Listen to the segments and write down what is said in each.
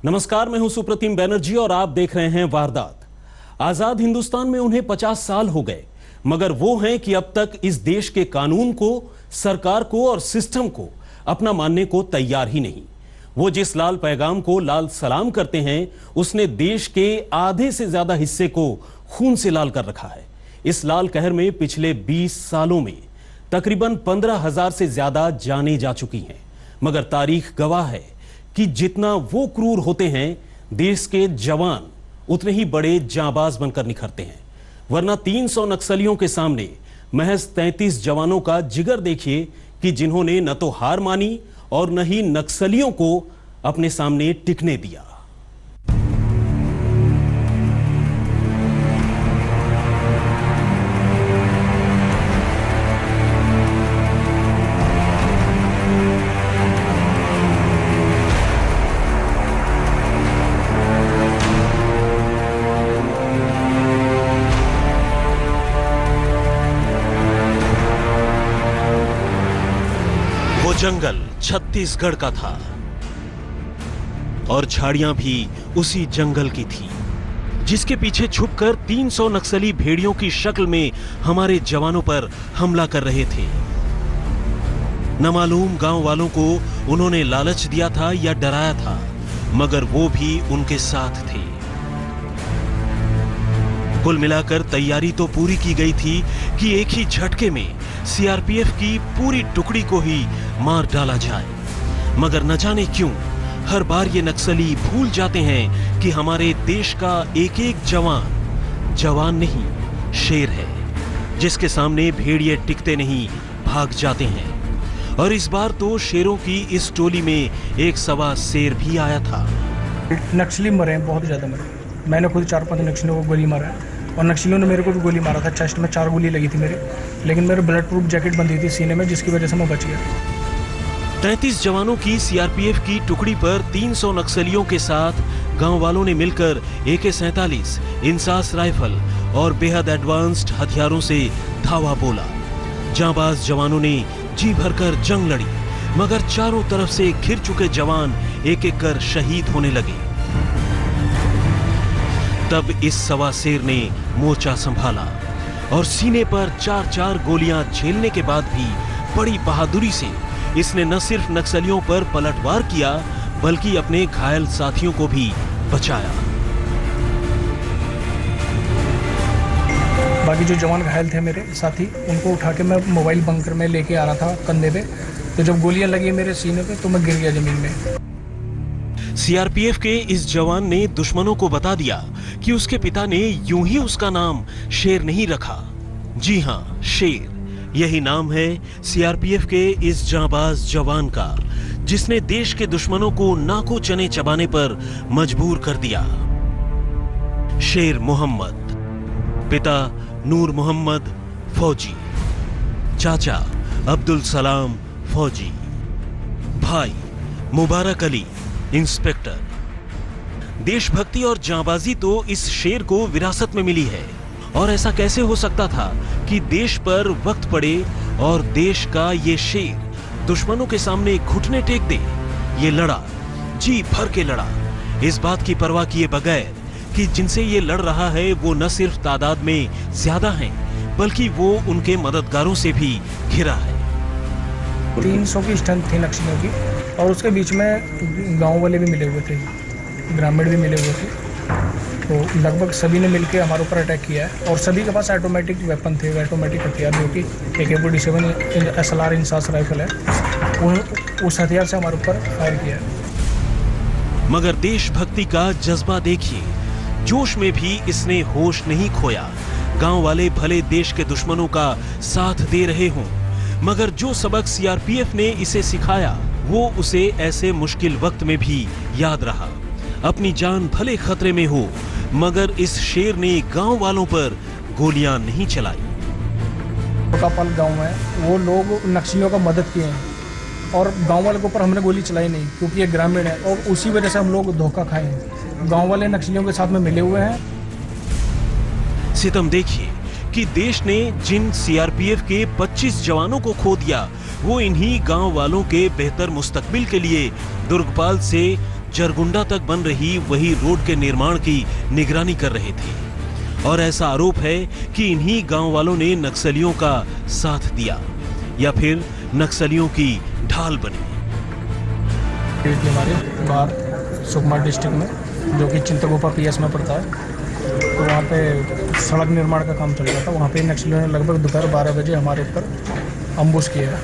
नमस्कार, मैं हूं सुप्रतिम बैनर्जी और आप देख रहे हैं वारदात। आजाद हिंदुस्तान में उन्हें 50 साल हो गए, मगर वो हैं कि अब तक इस देश के कानून को, सरकार को और सिस्टम को अपना मानने को तैयार ही नहीं। वो जिस लाल पैगाम को लाल सलाम करते हैं, उसने देश के आधे से ज्यादा हिस्से को खून से लाल कर रखा है। इस लाल कहर में पिछले 20 सालों में तकरीबन 15,000 से ज्यादा जानें जा चुकी हैं, मगर तारीख गवाह है कि जितना वो क्रूर होते हैं, देश के जवान उतने ही बड़े जांबाज बनकर निखरते हैं। वरना 300 नक्सलियों के सामने महज 33 जवानों का जिगर देखिए कि जिन्होंने न तो हार मानी और न ही नक्सलियों को अपने सामने टिकने दिया। जंगल छत्तीसगढ़ का था और झाड़ियां भी उसी जंगल की थी, जिसके पीछे छुपकर 300 नक्सली भेड़ियों की शक्ल में हमारे जवानों पर हमला कर रहे थे। न मालूम गांव वालों को उन्होंने लालच दिया था या डराया था, मगर वो भी उनके साथ थे। कुल मिलाकर तैयारी तो पूरी की गई थी कि एक ही झटके में सीआरपीएफ की पूरी टुकड़ी को ही मार डाला जाए, मगर न जाने क्यों हर बार ये नक्सली भूल जाते हैं कि हमारे देश का एक एक जवान जवान नहीं, शेर है, जिसके सामने भेड़िए टिकते नहीं, भाग जाते हैं। और इस बार तो शेरों की इस टोली में एक सवा शेर भी आया था। नक्सली मरे हैं, बहुत ज्यादा मरे। मैंने खुद 4-5 नक्सलियों को गोली मारा है और नक्सलियों ने मेरे को भी गोली मारा था। चेस्ट में 4 गोली लगी थी मेरे, लेकिन मेरे ब्लड प्रूफ जैकेट बंधी थी सीने में, जिसकी वजह से मैं बच गया। 33 जवानों की सीआरपीएफ की टुकड़ी पर 300 नक्सलियों के साथ गांव वालों ने मिलकर AK-47, इंसास राइफल और बेहद एडवांस्ड हथियारों से धावा बोला। जांबाज जवानों ने जी भरकर जंग लड़ी, मगर चारों तरफ से घिर चुके जवान एक एक कर शहीद होने लगे। तब इस सवा शेर ने मोर्चा संभाला और सीने पर 4-4 गोलियां झेलने के बाद भी बड़ी बहादुरी से इसने न सिर्फ नक्सलियों पर पलटवार किया, बल्कि अपने घायल साथियों को भी बचाया। बाकी जो जवान घायल थे मेरे साथी, उनको उठा के मैं मोबाइल बंकर में लेके आ रहा था कंधे पे, तो जब गोलियां लगी मेरे सीने पे तो मैं गिर गया जमीन में। सीआरपीएफ के इस जवान ने दुश्मनों को बता दिया कि उसके पिता ने यूं ही उसका नाम शेर नहीं रखा। जी हां, शेर, यही नाम है सीआरपीएफ के इस जांबाज जवान का, जिसने देश के दुश्मनों को नाको चने चबाने पर मजबूर कर दिया। शेर मोहम्मद, पिता नूर मोहम्मद फौजी, चाचा अब्दुल सलाम फौजी, भाई मुबारक अली इंस्पेक्टर। देशभक्ति और जांबाजी तो इस शेर को विरासत में मिली है, और ऐसा कैसे हो सकता था कि देश पर वक्त पड़े और देश का ये शेर दुश्मनों के सामने घुटने टेक दे। ये लड़ा, जी भर के लड़ा, इस बात की परवाह किए बगैर कि जिनसे ये लड़ रहा है वो न सिर्फ तादाद में ज्यादा हैं, बल्कि वो उनके मददगारों से भी घिरा है। 300 की स्ट्रेंथ थी नक्सलियों की, और उसके बीच में गांव वाले भी मिले हुए थे, ग्रामीण भी मिले हुए थे। तो लगभग सभी ने मिलकर हमारे ऊपर अटैक किया है, और सभी के पास ऑटोमेटिक वेपन थे, ऑटोमेटिक हथियार, जो कि AK-47 SLR इंसास राइफल है, उस हथियार से हमारे ऊपर फायर किया है। मगर देशभक्ति का जज्बा देखिए, जोश में भी इसने होश नहीं खोया। गांव वाले भले देश के दुश्मनों का साथ दे रहे हों, मगर जो सबक सीआरपीएफ ने इसे सिखाया वो उसे ऐसे मुश्किल वक्त में भी याद रहा। अपनी जान भले खतरे में हो, मगर इस शेर ने गांव वालों पर गोलियां नहीं चलाई। कोटापाल गांव है, वो लोग नक्सलियों का मदद किए हैं, और गांव वाले के ऊपर हमने गोली चलाई नहीं, क्योंकि ये ग्रामीण है, और उसी वजह से हम लोग धोखा खाए हैं। गांव वाले नक्सलियों के साथ में मिले हुए हैं। सितम देखिए कि देश ने जिन सीआरपीएफ के 25 जवानों को खो दिया, वो इन्हीं गांव वालों के बेहतर मुस्तकबिल के लिए दुर्गपाल से जरगुंडा तक बन रही वही रोड के निर्माण की निगरानी कर रहे थे। और ऐसा आरोप है कि इन्हीं गांव वालों ने नक्सलियों का साथ दिया या फिर नक्सलियों की ढाल बनी। हमारे बाहर सुकमा डिस्ट्रिक्ट में, जो कि चिंतागोपा पीएस में पड़ता है, तो वहाँ पे सड़क निर्माण का काम चल रहा था। वहाँ पे नक्सलियों ने लगभग दोपहर 12 बजे हमारे ऊपर अम्बुश किया है।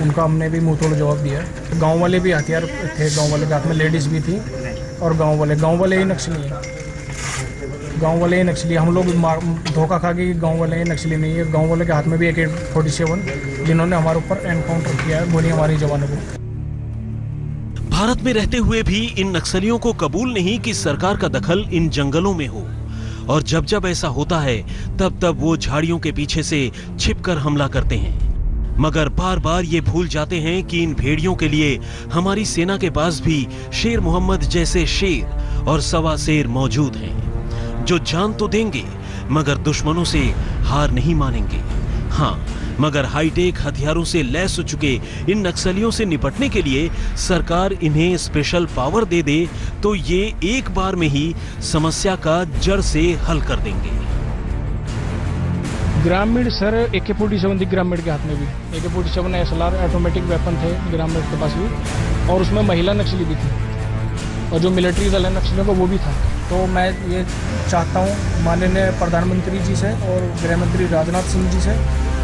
उनका हमने भी मुंह तोड़ जवाब दिया। गांव वाले भी हथियार थे, गांव वाले के हाथ में लेडीज़ भी थी, और गांव वाले ही नक्सली हैं। गांव वाले ही नक्सली, हम लोग धोखा खा के गांव वाले ही नक्सली नहीं है। गांव वाले के हाथ में भी AK-47, जिन्होंने हमारे ऊपर एनकाउंटर किया है, गोली हमारी जवानों को। भारत में रहते हुए भी इन नक्सलियों को कबूल नहीं कि सरकार का दखल इन जंगलों में हो, और जब जब ऐसा होता है तब तब वो झाड़ियों के पीछे से छिपकर हमला करते हैं। मगर बार बार ये भूल जाते हैं कि इन भेड़ियों के लिए हमारी सेना के पास भी शेर मोहम्मद जैसे शेर और सवा शेर मौजूद हैं, जो जान तो देंगे मगर दुश्मनों से हार नहीं मानेंगे। हाँ, मगर हाईटेक हथियारों से लैस हो चुके इन नक्सलियों से निपटने के लिए सरकार इन्हें स्पेशल पावर दे दे तो ये एक बार में ही समस्या का जड़ से हल कर देंगे। ग्रामीण सर AK-47 थी ग्रामीण के हाथ में भी। AK-47 SLR ऑटोमेटिक वेपन थे ग्रामीण के पास भी, और उसमें महिला नक्सली भी थी, और जो मिलिट्री दल है नक्सलियों का वो भी था। तो मैं ये चाहता हूँ माननीय प्रधानमंत्री जी से और गृह मंत्री राजनाथ सिंह जी से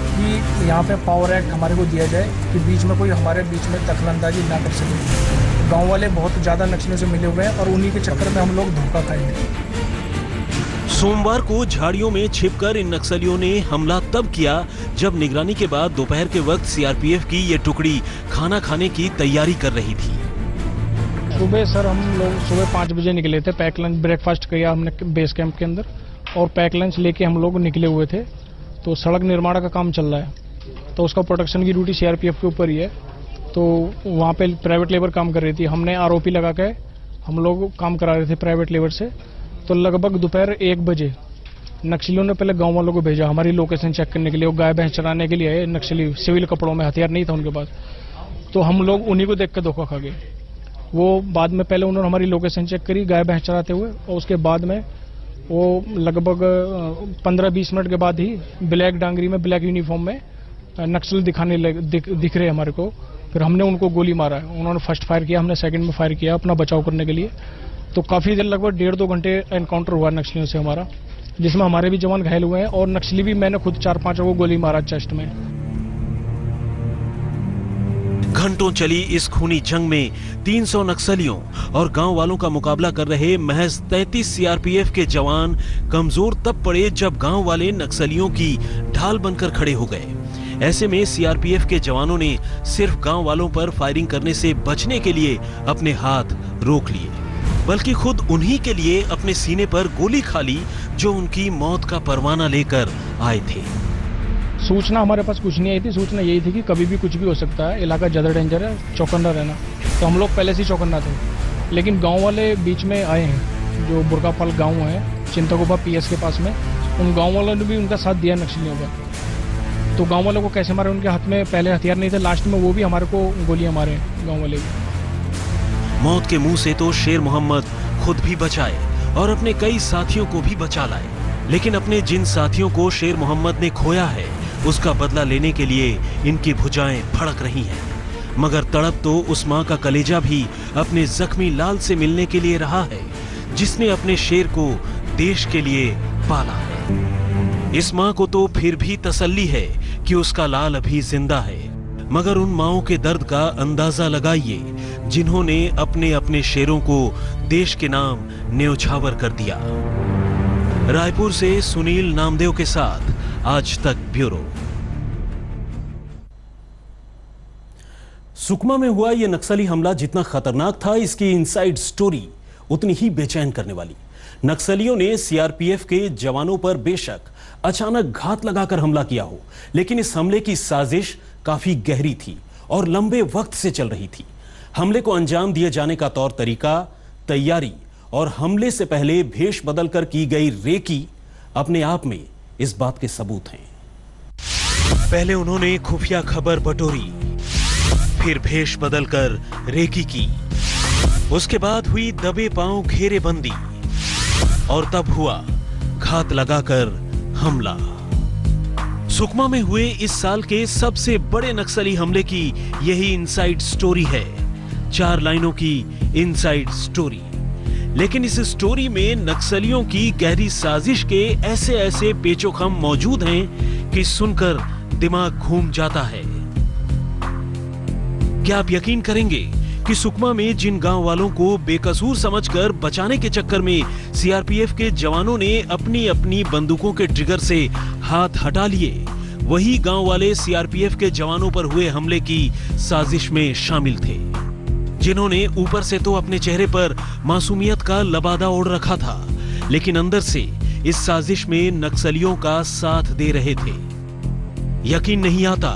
कि यहाँ पे पावर एक्ट हमारे को दिया जाए कि बीच में कोई हमारे बीच में दखलंदाजी ना कर सके। गांव वाले बहुत ज़्यादा नक्सलियों से मिले हुए हैं और उन्हीं के चक्कर में हम लोग धोखा खाएंगे। सोमवार को झाड़ियों में छिपकर इन नक्सलियों ने हमला तब किया जब निगरानी के बाद दोपहर के वक्त CRPF की ये टुकड़ी खाना खाने की तैयारी कर रही थी। सुबह सर हम लोग सुबह 5 बजे निकले थे। पैक लंच ब्रेकफास्ट किया हमने बेस कैंप के अंदर, और पैक लंच लेके हम लोग निकले हुए थे। तो सड़क निर्माण का काम चल रहा है, तो उसका प्रोटेक्शन की ड्यूटी CRPF के ऊपर ही है। तो वहाँ पे प्राइवेट लेबर काम कर रही थी, हमने ROP लगा के हम लोग काम करा रहे थे प्राइवेट लेबर से। तो लगभग दोपहर 1 बजे नक्सलियों ने पहले गांव वालों को भेजा हमारी लोकेशन चेक करने के लिए। वो गाय भैंस चराने के लिए आए नक्सली, सिविल कपड़ों में, हथियार नहीं था उनके पास। तो हम लोग उन्हीं को देख के धोखा खा गए। वो बाद में पहले उन्होंने हमारी लोकेशन चेक करी गाय भैंस चराते हुए, और उसके बाद में वो लगभग 15-20 मिनट के बाद ही ब्लैक डांगरी में, ब्लैक यूनिफॉर्म में नक्सल दिख रहे हमारे को। फिर हमने उनको गोली मारा। उन्होंने फर्स्ट फायर किया, हमने सेकंड में फायर किया अपना बचाव करने के लिए। तो काफी देर, लगभग 1.5-2 घंटे एनकाउंटर हुआ नक्सलियों से हमारा, जिसमें हमारे भी जवान घायल हुए हैं, और नक्सली भी मैंने खुद 4-5 को गोली मारा चेस्ट में। घंटों चली इस खूनी जंग में 300 नक्सलियों और गांव वालों का मुकाबला कर रहे महज 33 CRPF के जवान कमजोर तब पड़े जब गांव वाले नक्सलियों की ढाल बनकर खड़े हो गए। ऐसे में CRPF के जवानों ने सिर्फ गांव वालों पर फायरिंग करने से बचने के लिए अपने हाथ रोक लिए, बल्कि खुद उन्हीं के लिए अपने सीने पर गोली खा ली जो उनकी मौत का परवाना लेकर आए थे। सूचना हमारे पास कुछ नहीं आई थी। सूचना यही थी कि कभी भी कुछ भी हो सकता है, इलाका ज़्यादा डेंजर है, चौकन्ना रहना। तो हम लोग पहले से ही चौकन्ना थे, लेकिन गांव वाले बीच में आए हैं, जो बुरकापाल गांव है चिंतागोपा PS के पास में, उन गांव वालों ने भी उनका साथ दिया नक्सलियों का। तो गांव वालों को कैसे मारे, उनके हाथ में पहले हथियार नहीं थे, लास्ट में वो भी हमारे को गोलियां मारे गाँव वाले भी। मौत के मुंह से तो शेर मोहम्मद खुद भी बचाए और अपने कई साथियों को भी बचा लाए, लेकिन अपने जिन साथियों को शेर मोहम्मद ने खोया है उसका बदला लेने के लिए इनकी भुजाएं फड़क रही हैं। मगर तड़प तो उस मां का कलेजा भी अपने जख्मी लाल से मिलने के लिए रहा है, जिसने अपने शेर को देश के लिए पाला है। इस मां को तो फिर भी तसल्ली है कि उसका लाल अभी जिंदा है, मगर उन माओं के दर्द का अंदाजा लगाइए जिन्होंने अपने अपने शेरों को देश के नाम न्योछावर कर दिया। रायपुर से सुनील नामदेव के साथ आज तक ब्यूरो। सुकमा में हुआ यह नक्सली हमला जितना खतरनाक था, इसकी इनसाइड स्टोरी उतनी ही बेचैन करने वाली। नक्सलियों ने CRPF के जवानों पर बेशक अचानक घात लगाकर हमला किया हो, लेकिन इस हमले की साजिश काफी गहरी थी और लंबे वक्त से चल रही थी। हमले को अंजाम दिए जाने का तौर तरीका, तैयारी और हमले से पहले भेष बदलकर की गई रेकी अपने आप में इस बात के सबूत हैं। पहले उन्होंने खुफिया खबर बटोरी, फिर भेष बदलकर रेकी की, उसके बाद हुई दबे पांव घेरेबंदी और तब हुआ घात लगाकर हमला। सुकमा में हुए इस साल के सबसे बड़े नक्सली हमले की यही इनसाइड स्टोरी है। 4 लाइनों की इनसाइड स्टोरी। लेकिन इस स्टोरी में नक्सलियों की गहरी साजिश के ऐसे ऐसे पेचोखम मौजूद हैं कि सुनकर दिमाग घूम जाता है। क्या आप यकीन करेंगे कि सुकमा में जिन गांव वालों को बेकसूर समझकर बचाने के चक्कर में सीआरपीएफ के जवानों ने अपनी अपनी बंदूकों के ट्रिगर से हाथ हटा लिए, वही गांव वाले सीआरपीएफ के जवानों पर हुए हमले की साजिश में शामिल थे, जिन्होंने ऊपर से तो अपने चेहरे पर मासूमियत का लबादा ओढ़ रखा था, लेकिन अंदर से इस साजिश में नक्सलियों का साथ दे रहे थे। यकीन नहीं आता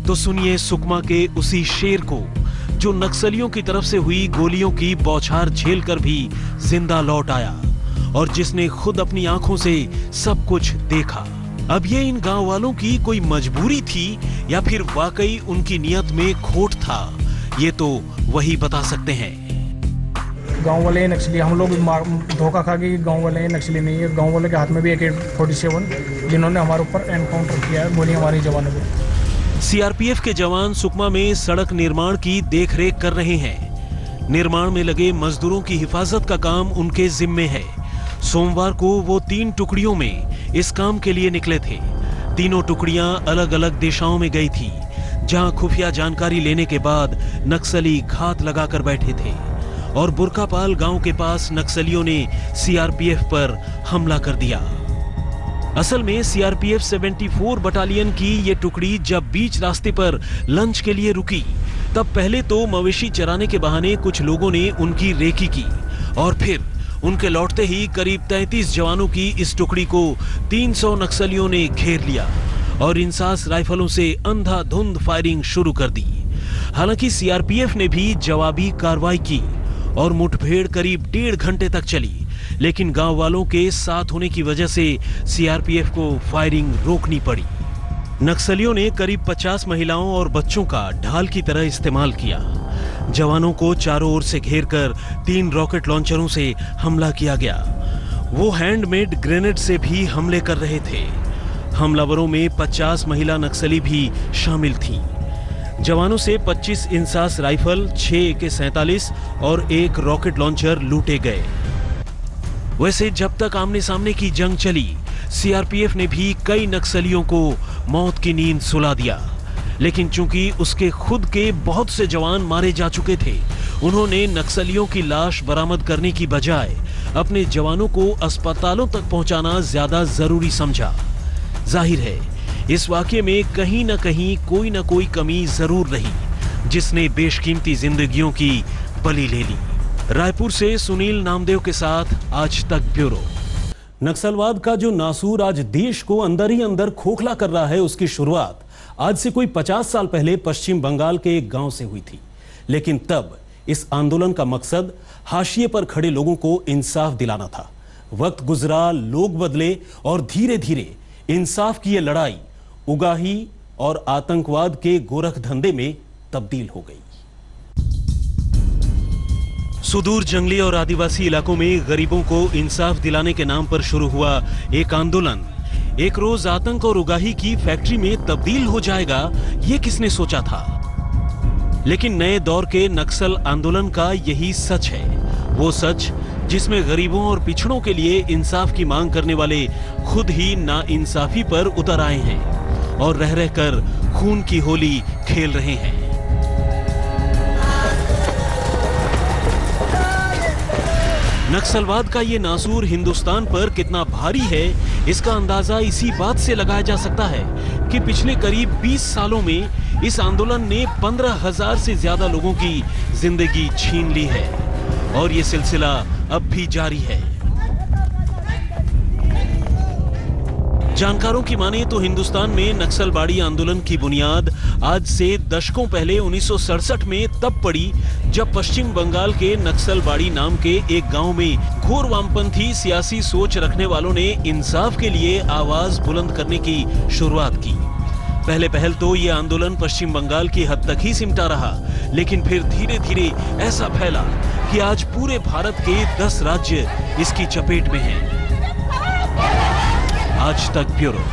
तो सुनिए सुकमा के उसी शेर को जो नक्सलियों की तरफ से हुई गोलियों की बौछार झेलकर भी जिंदा लौट आया और जिसने खुद अपनी आंखों से सब कुछ देखा। अब ये इन गांव वालों की कोई मजबूरी थी या फिर वाकई उनकी नियत में खोट था, ये तो वही बता सकते हैं। गांव वाले नक्सली, हम लोग धोखा खा के गांव वाले नक्सली नहीं है। गांव वाले के हाथ में भी AK-47 जिन्होंने हमारे ऊपर एनकाउंटर किया है, गोलियां मारी जवानों को। सीआरपीएफ के जवान सुकमा में सड़क निर्माण की देखरेख कर रहे हैं। निर्माण में लगे मजदूरों की हिफाजत का काम उनके जिम्मे है। सोमवार को वो 3 टुकड़ियों में इस काम के लिए निकले थे। तीनों टुकड़ियां अलग अलग दिशाओं में गई थी, जहां खुफिया जानकारी लेने के बाद नक्सली घात लगाकर बैठे थे और बुरकापाल गांव के पास नक्सलियों ने सीआरपीएफ पर हमला कर दिया। असल में सीआरपीएफ 74 बटालियन की ये टुकड़ी जब बीच रास्ते पर लंच के लिए रुकी, तब पहले तो मवेशी चराने के बहाने कुछ लोगों ने उनकी रेकी की और फिर उनके लौटते ही करीब 33 जवानों की इस टुकड़ी को 300 नक्सलियों ने घेर लिया और इंसास राइफलों से अंधाधुंध फायरिंग शुरू कर दी। हालांकि सीआरपीएफ ने भी जवाबी कार्रवाई की और मुठभेड़ करीब 1.5 घंटे तक चली, लेकिन गांव वालों के साथ होने की वजह से सीआरपीएफ को फायरिंग रोकनी पड़ी। नक्सलियों ने करीब 50 महिलाओं और बच्चों का ढाल की तरह इस्तेमाल किया। जवानों को चारों ओर से घेरकर 3 रॉकेट लॉन्चरों से हमला किया गया। वो हैंडमेड ग्रेनेड से भी हमले कर रहे थे। हमलावरों में 50 महिला नक्सली भी शामिल थीं। जवानों से 25 इंसास राइफल, 6 AK-47 और 1 रॉकेट लॉन्चर लूटे गए। वैसे जब तक आमने सामने की जंग चली, सीआरपीएफ ने भी कई नक्सलियों को मौत की नींद सुला दिया, लेकिन चूंकि उसके खुद के बहुत से जवान मारे जा चुके थे, उन्होंने नक्सलियों की लाश बरामद करने की बजाय अपने जवानों को अस्पतालों तक पहुंचाना ज्यादा जरूरी समझा। जाहिर है इस वाकये में कहीं न कहीं कोई न कोई कमी जरूर रही, जिसने बेशकीमती जिंदगियों की बलि ले ली। रायपुर से सुनील नामदेव के साथ आज तक ब्यूरो। नक्सलवाद का जो नासूर आज देश को अंदर ही अंदर खोखला कर रहा है, उसकी शुरुआत आज से कोई 50 साल पहले पश्चिम बंगाल के एक गांव से हुई थी। लेकिन तब इस आंदोलन का मकसद हाशिए पर खड़े लोगों को इंसाफ दिलाना था। वक्त गुजरा, लोग बदले और धीरे धीरे इंसाफ की यह लड़ाई उगाही और आतंकवाद के गोरख धंधे में तब्दील हो गई। सुदूर जंगली और आदिवासी इलाकों में गरीबों को इंसाफ दिलाने के नाम पर शुरू हुआ एक आंदोलन एक रोज आतंक और उगाही की फैक्ट्री में तब्दील हो जाएगा, ये किसने सोचा था। लेकिन नए दौर के नक्सल आंदोलन का यही सच है, वो सच जिसमें गरीबों और पिछड़ों के लिए इंसाफ की मांग करने वाले खुद ही नाइंसाफी पर उतर आए हैं और रह रहकर खून की होली खेल रहे हैं। नक्सलवाद का ये नासूर हिंदुस्तान पर कितना भारी है, इसका अंदाजा इसी बात से लगाया जा सकता है कि पिछले करीब 20 सालों में इस आंदोलन ने 15,000 से ज्यादा लोगों की जिंदगी छीन ली है और ये सिलसिला अब भी जारी है। जानकारों की माने तो हिंदुस्तान में नक्सलवाड़ी आंदोलन की बुनियाद आज से दशकों पहले 1967 में तब पड़ी, जब पश्चिम बंगाल के नक्सलवाड़ी नाम के एक गांव में घोर वामपंथी सियासी सोच रखने वालों ने इंसाफ के लिए आवाज बुलंद करने की शुरुआत की। पहले पहल तो ये आंदोलन पश्चिम बंगाल की हद तक ही सिमटा रहा, लेकिन फिर धीरे धीरे ऐसा फैला कि आज पूरे भारत के 10 राज्य इसकी चपेट में हैं। आज तक ब्यूरो।